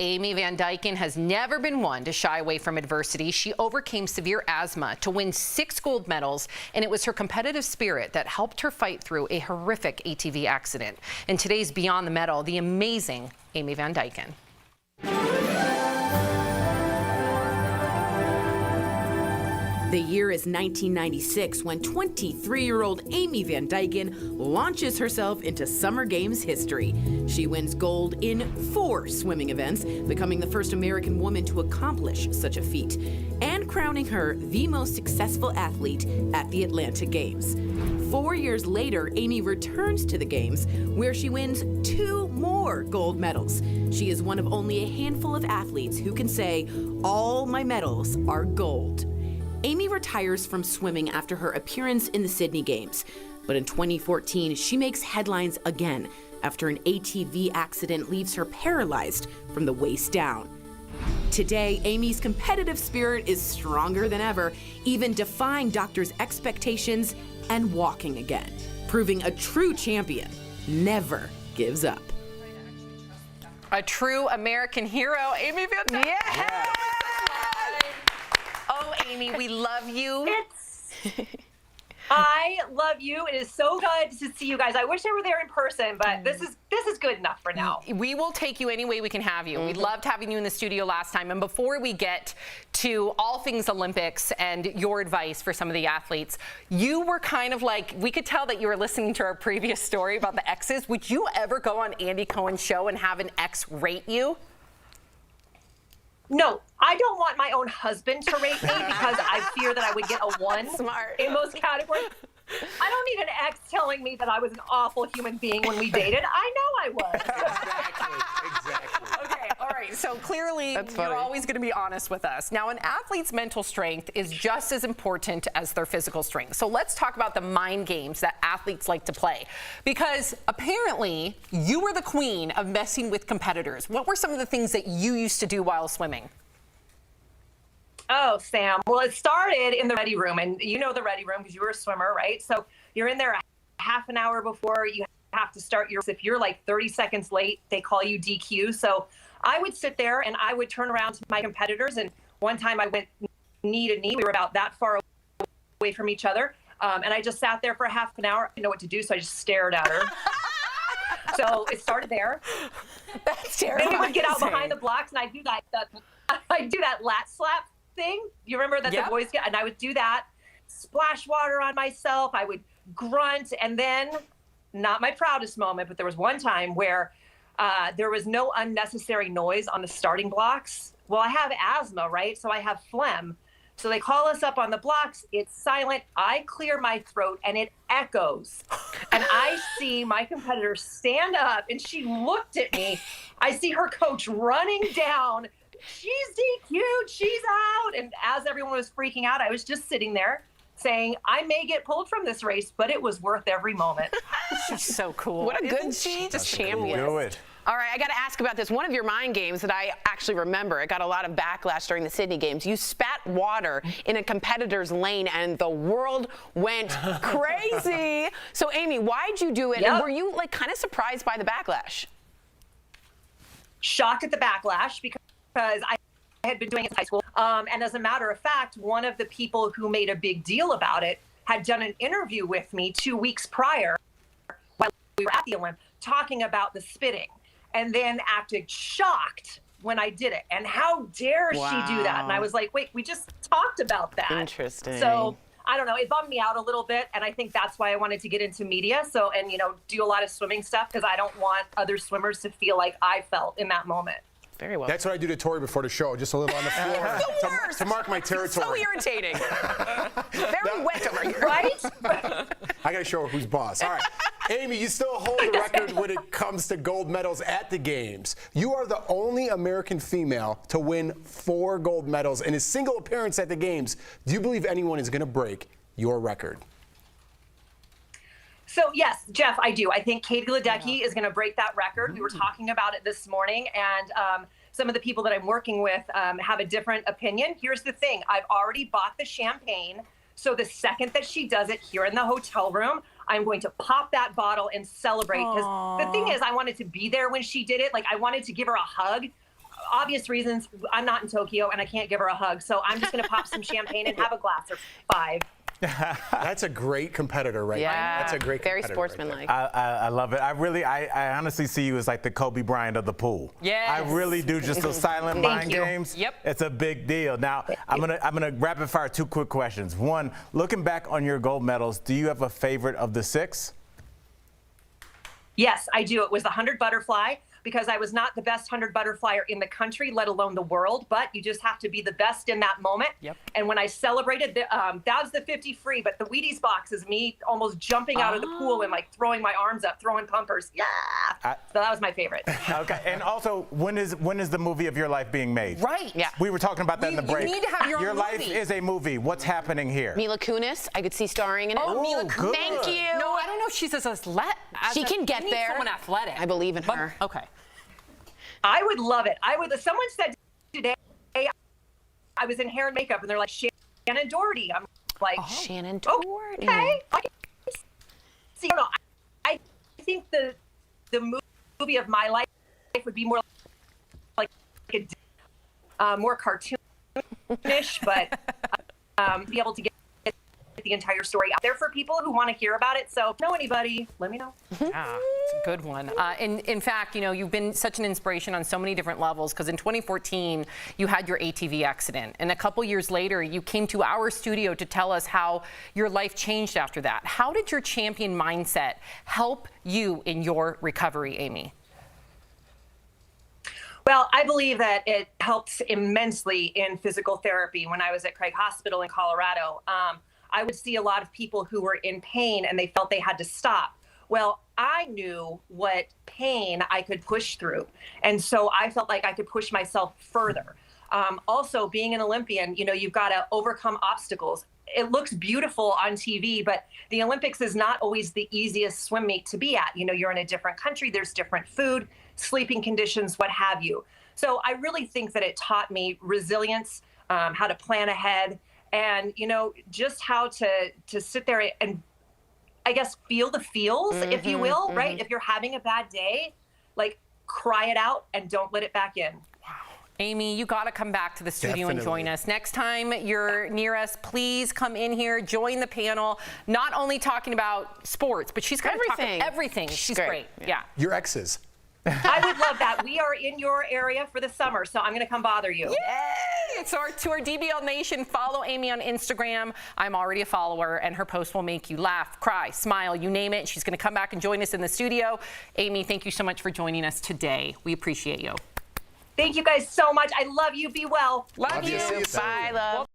Amy Van Dyken has never been one to shy away from adversity. She overcame severe asthma to win 6 gold medals, and it was her competitive spirit that helped her fight through a horrific ATV accident. In today's Beyond the Medal, the amazing Amy Van Dyken. The year is 1996 when 23-year-old Amy Van Dyken launches herself into Summer Games history. She wins gold in 4 swimming events, becoming the first American woman to accomplish such a feat, and crowning her the most successful athlete at the Atlanta Games. 4 years later, Amy returns to the Games, where she wins 2 more gold medals. She is one of only a handful of athletes who can say, "All my medals are gold." Amy retires from swimming after her appearance in the Sydney Games. But in 2014, she makes headlines again after an ATV accident leaves her paralyzed from the waist down. Today, Amy's competitive spirit is stronger than ever, even defying doctors' expectations and walking again, proving a true champion never gives up. A true American hero, Amy Van Dyken. Yes! Oh, Amy, we love you. I love you. It is so good to see you guys. I wish I were there in person, but this is good enough for now. We will take you any way we can have you. We loved having you in the studio last time. And before we get to all things Olympics and your advice for some of the athletes, you were kind of like, we could tell that you were listening to our previous story about the exes. Would you ever go on Andy Cohen's show and have an ex rate you? No, I don't want my own husband to rate me because I fear that I would get a 1 in most categories. I don't need an ex telling me that I was an awful human being when we dated. I know I was. Exactly. Okay, all right. So clearly, you're always going to be honest with us. Now, an athlete's mental strength is just as important as their physical strength. So let's talk about the mind games that athletes like to play. Because apparently, you were the queen of messing with competitors. What were some of the things that you used to do while swimming? Oh, Sam. Well, it started in the ready room, and you know the ready room because you were a swimmer, right? So you're in there a half an hour before you have to start your, if you're like 30 seconds late, they call you DQ. So I would sit there and I would turn around to my competitors, and one time I went knee to knee. We were about that far away from each other, and I just sat there for a half an hour. I didn't know what to do, so I just stared at her. So it started there. That's terrible. Then we would get out behind the blocks, and I'd do that lat slap thing. You remember that the boys get, and I would do that, splash water on myself. I would grunt, and then, not my proudest moment, but there was one time where there was no unnecessary noise on the starting blocks. Well, I have asthma, right? So I have phlegm. So they call us up on the blocks. It's silent. I clear my throat, and it echoes. And I see my competitor stand up, and she looked at me. I see her coach running down. She's DQ'd, she's out. And as everyone was freaking out, I was just sitting there saying, I may get pulled from this race, but it was worth every moment. She's so cool. What a good champion. Do it. All right, I got to ask about this. One of your mind games that I actually remember, it got a lot of backlash during the Sydney Games. You spat water in a competitor's lane, and the world went crazy. So, Amy, why'd you do it? And were you like kind of surprised by the backlash? Shocked at the backlash because I had been doing it in high school. And as a matter of fact, one of the people who made a big deal about it had done an interview with me 2 weeks prior while we were at the Olympics talking about the spitting, and then acted shocked when I did it. And how dare she do that? And I was like, wait, we just talked about that. Interesting. So I don't know, it bummed me out a little bit, and I think that's why I wanted to get into media. So, and do a lot of swimming stuff because I don't want other swimmers to feel like I felt in that moment. Very well. That's what I do to Tori before the show, just a little on the floor to mark my territory. So irritating. Very wet over here. Right? I got to show her who's boss. All right. Amy, you still hold the record when it comes to gold medals at the Games. You are the only American female to win 4 gold medals in a single appearance at the Games. Do you believe anyone is going to break your record? So yes, Jeff, I do. I think Katie Ledecky is going to break that record. We were talking about it this morning, and some of the people that I'm working with have a different opinion. Here's the thing. I've already bought the champagne. So the second that she does it here in the hotel room, I'm going to pop that bottle and celebrate. Because the thing is, I wanted to be there when she did it. Like, I wanted to give her a hug. obvious reasons, I'm not in Tokyo and I can't give her a hug. So I'm just going to pop some champagne and have a glass or 5. That's a great competitor right there. That's a great very competitor sportsmanlike. I love it. I honestly see you as like the Kobe Bryant of the pool. Yes. I really do. Just those silent mind games. Yep. It's a big deal. Now I'm gonna rapid fire 2 quick questions. One, looking back on your gold medals, do you have a favorite of the 6? Yes, I do. It was the 100 butterfly, because I was not the best 100 butterflyer in the country, let alone the world, but you just have to be the best in that moment. Yep. And when I celebrated, that was the 50 free, but the Wheaties box is me almost jumping out of the pool and like throwing my arms up, throwing pumpers. Yeah. So that was my favorite. Okay. And also, when is the movie of your life being made? Right. Yeah. We were talking about that in the break. You need to have your own Your life movie. is a movie. What's happening here? Mila Kunis, I could see starring in it. Oh, Mila good. Thank you. No, I don't know if she's as athletic. She can get we need there. someone athletic. I believe in her. Okay. I would love it. Someone said today, I was in hair and makeup, and they're like, Shannon Doherty. I'm like, Shannon Doherty. okay. I can see. No, I think the movie of my life would be more like more cartoonish, but be able to get the entire story out there for people who want to hear about it. So, if you know anybody, let me know. Yeah, it's a good one. In fact, you know, you've been such an inspiration on so many different levels, because in 2014, you had your ATV accident. And a couple years later, you came to our studio to tell us how your life changed after that. How did your champion mindset help you in your recovery, Amy? Well, I believe that it helps immensely in physical therapy. When I was at Craig Hospital in Colorado, I would see a lot of people who were in pain and they felt they had to stop. Well, I knew what pain I could push through. And so I felt like I could push myself further. Also, being an Olympian, you know, you've got to overcome obstacles. It looks beautiful on TV, but the Olympics is not always the easiest swim meet to be at. You know, you're in a different country, there's different food, sleeping conditions, what have you. So I really think that it taught me resilience, how to plan ahead, and, you know, just how to sit there and, I guess, feel the feels, if you will, right? If you're having a bad day, like, cry it out and don't let it back in. Amy, you got to come back to the studio and join us. Next time you're near us, please come in here, join the panel. Not only talking about sports, but she's going to talk about everything. She's great. Yeah. Your exes. I would love that. We are in your area for the summer, so I'm going to come bother you. Yay! So to our DBL Nation, follow Amy on Instagram. I'm already a follower, and her post will make you laugh, cry, smile, you name it. She's going to come back and join us in the studio. Amy, thank you so much for joining us today. We appreciate you. Thank you guys so much. I love you. Be well. Love you. See you soon. Bye, love.